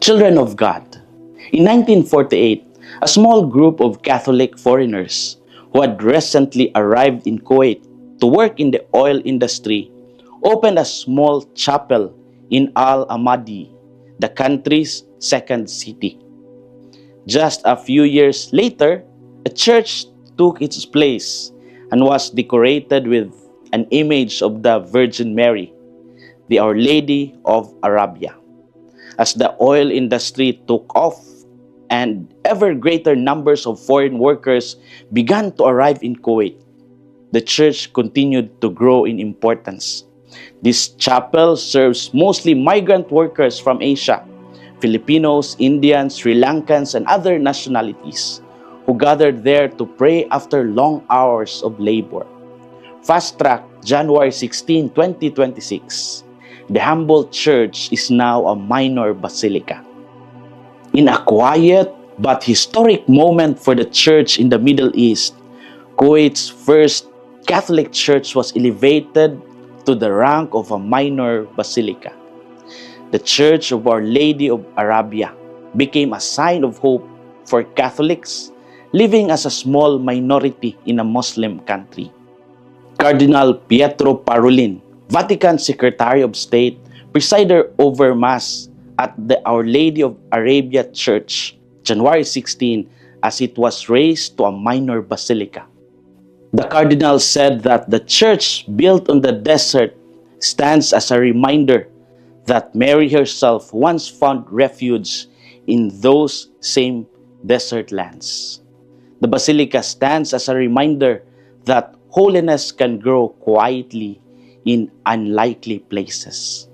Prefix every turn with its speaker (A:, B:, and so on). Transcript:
A: Children of God. In 1948, a small group of Catholic foreigners who had recently arrived in Kuwait to work in the oil industry opened a small chapel in Al-Amadi, the country's second city. Just a few years later, a church took its place and was decorated with an image of the Virgin Mary, the Our Lady of Arabia. As the oil industry took off and ever greater numbers of foreign workers began to arrive in Kuwait, the church continued to grow in importance. This chapel serves mostly migrant workers from Asia, Filipinos, Indians, Sri Lankans, and other nationalities who gathered there to pray after long hours of labor. Fast track, January 16, 2026. The humble church is now a minor basilica. In a quiet but historic moment for the church in the Middle East, Kuwait's first Catholic church was elevated to the rank of a minor basilica. The Church of Our Lady of Arabia became a sign of hope for Catholics living as a small minority in a Muslim country. Cardinal Pietro Parolin, Vatican Secretary of State, presided over Mass at the Our Lady of Arabia Church, January 16, as it was raised to a minor basilica. The Cardinal said that the church built on the desert stands as a reminder that Mary herself once found refuge in those same desert lands. The basilica stands as a reminder that holiness can grow quietly in unlikely places.